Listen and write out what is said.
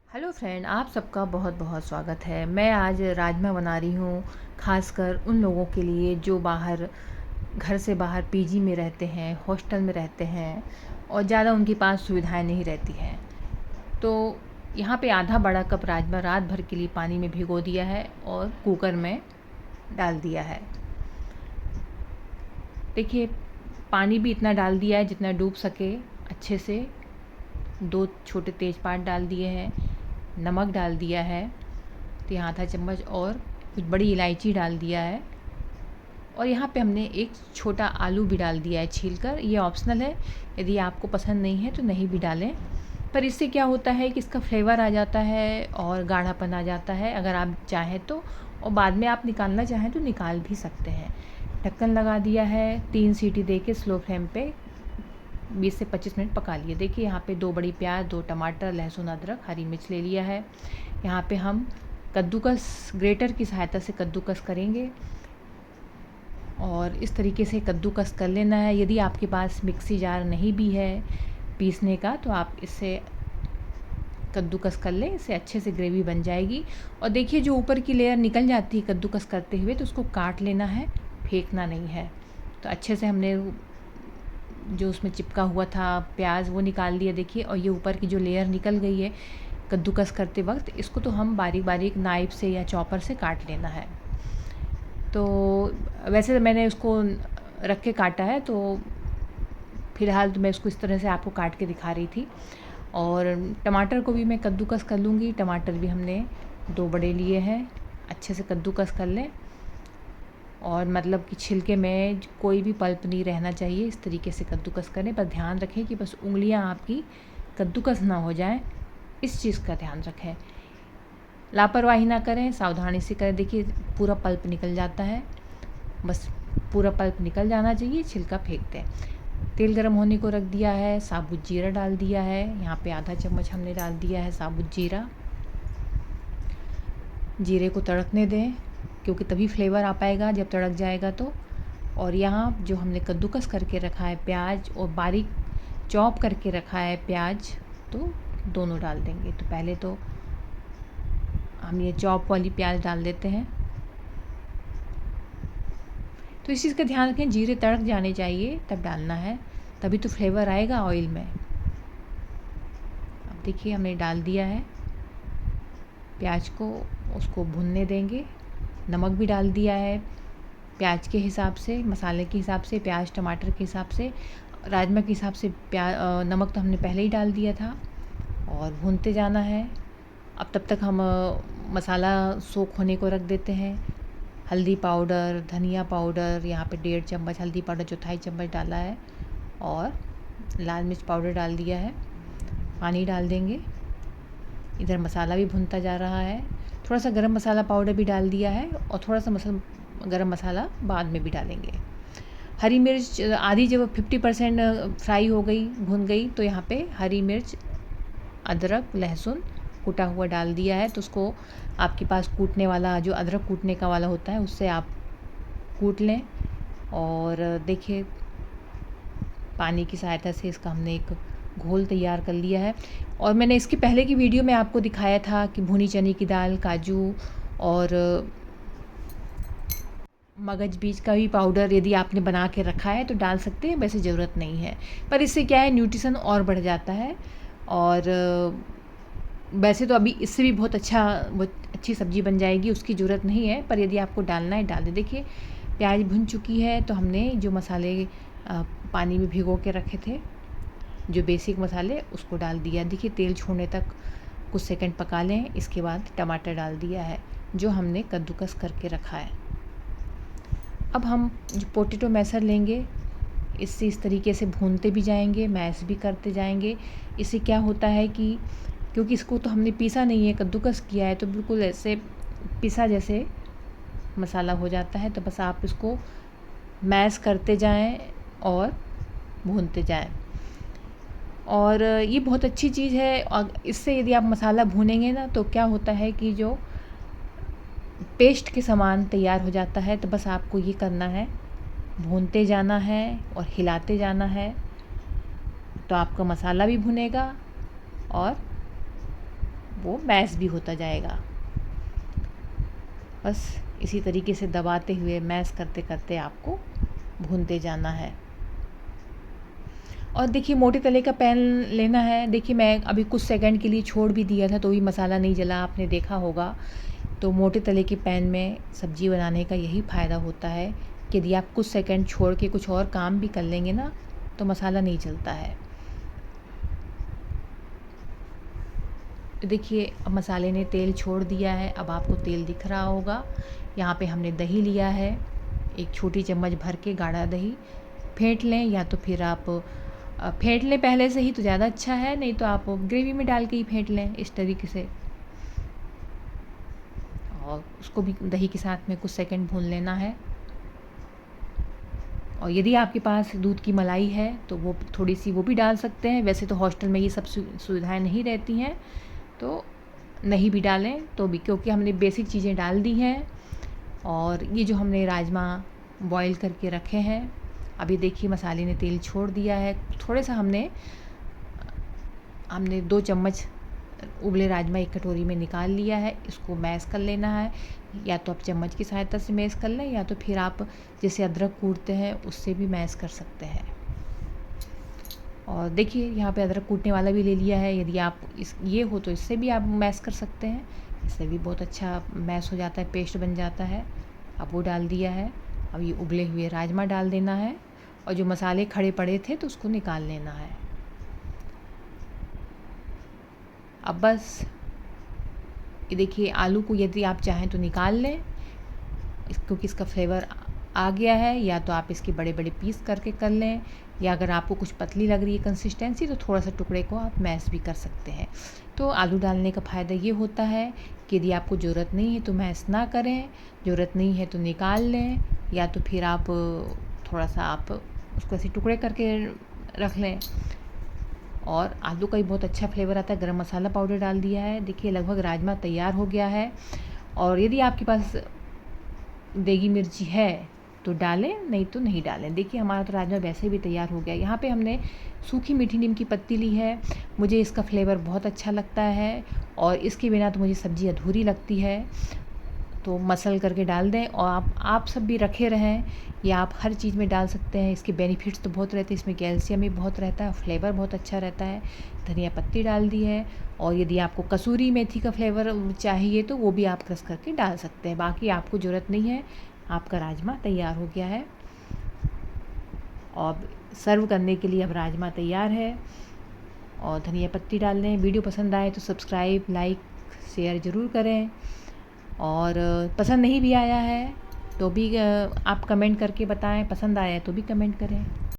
Hello friend, आप सबका बहुत बहुत स्वागत है। मैं आज राजमा बना रही हूँ, खासकर उन लोगों के लिए जो बाहर घर से बाहर पीजी में रहते हैं, हॉस्टल में रहते हैं और ज़्यादा उनके पास सुविधाएं नहीं रहती हैं। तो यहाँ पे आधा बड़ा कप राजमा रात भर के लिए पानी में भिगो दिया है और कुकर में डाल दिया है। देखिए, पानी भी इतना डाल दिया है जितना डूब सके अच्छे से। 2 छोटे तेज़पात डाल दिए हैं, नमक डाल दिया है 3 आधा चम्मच और कुछ बड़ी इलायची डाल दिया है। और यहाँ पे हमने एक छोटा आलू भी डाल दिया है छीलकर। ये ऑप्शनल है, यदि आपको पसंद नहीं है तो नहीं भी डालें। पर इससे क्या होता है कि इसका फ्लेवर आ जाता है और गाढ़ापन आ जाता है अगर आप चाहें तो। और बाद में आप निकालना चाहें तो निकाल भी सकते हैं। ढक्कन लगा दिया है, 3 सीटी दे के स्लो फ्लेम पे 20 से 25 मिनट पका लिए। देखिए यहाँ पे 2 बड़ी प्याज, 2 टमाटर, लहसुन, अदरक, हरी मिर्च ले लिया है। यहाँ पे हम कद्दूकस ग्रेटर की सहायता से कद्दूकस करेंगे और इस तरीके से कद्दूकस कर लेना है। यदि आपके पास मिक्सी जार नहीं भी है पीसने का तो आप इससे कद्दूकस कर लें, इससे अच्छे से ग्रेवी बन जाएगी। और देखिए जो ऊपर की लेयर निकल जाती है कद्दूकस करते हुए तो उसको काट लेना है, फेंकना नहीं है। तो अच्छे से हमने जो उसमें चिपका हुआ था प्याज वो निकाल दिया देखिए। और ये ऊपर की जो लेयर निकल गई है कद्दूकस करते वक्त, इसको तो हम बारीक बारीक नाइफ से या चॉपर से काट लेना है। तो वैसे तो मैंने उसको रख के काटा है, तो फ़िलहाल तो मैं इसको इस तरह से आपको काट के दिखा रही थी। और टमाटर को भी मैं कद्दूकस कर लूँगी। टमाटर भी हमने 2 बड़े लिए हैं, अच्छे से कद्दूकस कर लें। और मतलब कि छिलके में कोई भी पल्प नहीं रहना चाहिए, इस तरीके से कद्दूकस करें। पर ध्यान रखें कि बस उंगलियां आपकी कद्दूकस ना हो जाएं, इस चीज़ का ध्यान रखें। लापरवाही ना करें, सावधानी से करें। देखिए पूरा पल्प निकल जाता है, बस पूरा पल्प निकल जाना चाहिए, छिलका फेंक दें। तेल गरम होने को रख दिया है, साबुत जीरा डाल दिया है। यहाँ पे आधा चम्मच हमने डाल दिया है साबुत जीरा। जीरे को तड़कने दें क्योंकि तभी फ्लेवर आ पाएगा जब तड़क जाएगा तो। और यहाँ जो हमने कद्दूकस करके रखा है प्याज और बारीक चॉप करके रखा है प्याज, तो दोनों डाल देंगे। तो पहले तो हम ये चॉप वाली प्याज डाल देते हैं। तो इस चीज़ का ध्यान रखें, जीरे तड़क जाने चाहिए तब डालना है, तभी तो फ्लेवर आएगा ऑयल में। अब देखिए हमने डाल दिया है प्याज को, उसको भुनने देंगे। नमक भी डाल दिया है प्याज के हिसाब से, मसाले के हिसाब से, प्याज टमाटर के हिसाब से, राजमा के हिसाब से। नमक तो हमने पहले ही डाल दिया था और भूनते जाना है। अब तब तक हम मसाला सोख होने को रख देते हैं। हल्दी पाउडर, धनिया पाउडर, यहाँ पे 1.5 चम्मच हल्दी पाउडर, चौथाई चम्मच डाला है और लाल मिर्च पाउडर डाल दिया है। पानी डाल देंगे। इधर मसाला भी भुनता जा रहा है। थोड़ा सा गरम मसाला पाउडर भी डाल दिया है और थोड़ा सा गरम मसाला बाद में भी डालेंगे। हरी मिर्च आधी जब 50% फ्राई हो गई, भुन गई, तो यहाँ पे हरी मिर्च, अदरक, लहसुन कूटा हुआ डाल दिया है। तो उसको आपके पास कूटने वाला, जो अदरक कूटने का वाला होता है, उससे आप कूट लें। और देखिए पानी की सहायता से इसका हमने एक घोल तैयार कर लिया है। और मैंने इसके पहले की वीडियो में आपको दिखाया था कि भुनी चने की दाल, काजू और मगज बीज का भी पाउडर यदि आपने बना के रखा है तो डाल सकते हैं, वैसे ज़रूरत नहीं है। पर इससे क्या है, न्यूट्रिशन और बढ़ जाता है। और वैसे तो अभी इससे भी बहुत अच्छी सब्ज़ी बन जाएगी, उसकी ज़रूरत नहीं है। पर यदि आपको डालना है डाल दें। देखिए प्याज भुन चुकी है, तो हमने जो मसाले पानी में भिगो के रखे थे, जो बेसिक मसाले, उसको डाल दिया। देखिए तेल छोड़ने तक कुछ सेकंड पका लें। इसके बाद टमाटर डाल दिया है जो हमने कद्दूकस करके रखा है। अब हम जो पोटैटो मैशर लेंगे, इससे इस तरीके से भूनते भी जाएंगे, मैश भी करते जाएंगे। इससे क्या होता है कि क्योंकि इसको तो हमने पीसा नहीं है, कद्दूकस किया है, तो बिल्कुल ऐसे पिसा जैसे मसाला हो जाता है। तो बस आप इसको मैश करते जाएं और भूनते जाएं। और ये बहुत अच्छी चीज़ है। और इससे यदि आप मसाला भूनेंगे ना तो क्या होता है कि जो पेस्ट के समान तैयार हो जाता है। तो बस आपको ये करना है, भूनते जाना है और हिलाते जाना है, तो आपका मसाला भी भुनेगा और वो मैश भी होता जाएगा। बस इसी तरीके से दबाते हुए मैश करते करते आपको भूनते जाना है। और देखिए मोटे तले का पैन लेना है। देखिए मैं अभी कुछ सेकंड के लिए छोड़ भी दिया था तो भी मसाला नहीं जला, आपने देखा होगा। तो मोटे तले के पैन में सब्ज़ी बनाने का यही फ़ायदा होता है कि यदि आप कुछ सेकंड छोड़ के कुछ और काम भी कर लेंगे ना तो मसाला नहीं जलता है। देखिए अब मसाले ने तेल छोड़ दिया है, अब आपको तेल दिख रहा होगा। यहाँ पे हमने दही लिया है, एक छोटी चम्मच भर के गाढ़ा दही। फेंट लें या तो फिर आप फेंट लें पहले से ही तो ज़्यादा अच्छा है, नहीं तो आप ग्रेवी में डाल के ही फेंट लें इस तरीके से। और उसको भी दही के साथ में कुछ सेकंड भून लेना है। और यदि आपके पास दूध की मलाई है तो वो थोड़ी सी वो भी डाल सकते हैं। वैसे तो हॉस्टल में ये सब सुविधाएं नहीं रहती हैं तो नहीं भी डालें तो भी, क्योंकि हमने बेसिक चीज़ें डाल दी हैं। और ये जो हमने राजमा बॉईल करके रखे हैं, अभी देखिए मसाले ने तेल छोड़ दिया है। थोड़े सा हमने 2 चम्मच उबले राजमा एक कटोरी में निकाल लिया है। इसको मैश कर लेना है, या तो आप चम्मच की सहायता से मैश कर लें या तो फिर आप जैसे अदरक कूटते हैं उससे भी मैश कर सकते हैं। और देखिए यहाँ पे अदरक कूटने वाला भी ले लिया है। यदि आप ये हो तो इससे भी आप मैश कर सकते हैं, इससे भी बहुत अच्छा मैश हो जाता है, पेस्ट बन जाता है। अब वो डाल दिया है। अब ये उबले हुए राजमा डाल देना है और जो मसाले खड़े पड़े थे तो उसको निकाल लेना है। अब बस ये देखिए आलू को यदि आप चाहें तो निकाल लें क्योंकि इसका फ्लेवर आ गया है, या तो आप इसके बड़े बड़े पीस करके कर लें, या अगर आपको कुछ पतली लग रही है कंसिस्टेंसी तो थोड़ा सा टुकड़े को आप मैश भी कर सकते हैं। तो आलू डालने का फ़ायदा ये होता है कि यदि आपको ज़रूरत नहीं है तो मैश ना करें, ज़रूरत नहीं है तो निकाल लें, या तो फिर आप थोड़ा सा आप उसको ऐसे टुकड़े करके रख लें। और आलू का भी बहुत अच्छा फ्लेवर आता है। गरम मसाला पाउडर डाल दिया है। देखिए लगभग राजमा तैयार हो गया है। और यदि आपके पास देगी मिर्ची है तो डालें, नहीं तो नहीं डालें। देखिए हमारा तो राजमा वैसे भी तैयार हो गया। यहाँ पे हमने सूखी मीठी नीम की पत्ती ली है। मुझे इसका फ्लेवर बहुत अच्छा लगता है और इसके बिना तो मुझे सब्ज़ी अधूरी लगती है। तो मसल करके डाल दें और आप सब भी रखे रहें, या आप हर चीज़ में डाल सकते हैं। इसके बेनिफिट्स तो बहुत रहते हैं, इसमें कैल्शियम भी बहुत रहता है, फ्लेवर बहुत अच्छा रहता है। धनिया पत्ती डाल दी है और यदि आपको कसूरी मेथी का फ्लेवर चाहिए तो वो भी आप क्रश करके डाल सकते हैं। बाकी आपको ज़रूरत नहीं है। आपका राजमा तैयार हो गया है और सर्व करने के लिए अब राजमा तैयार है। और धनिया पत्ती डाल दें। वीडियो पसंद आए तो सब्सक्राइब, लाइक, शेयर ज़रूर करें। और पसंद नहीं भी आया है तो भी आप कमेंट करके बताएं, पसंद आया है तो भी कमेंट करें।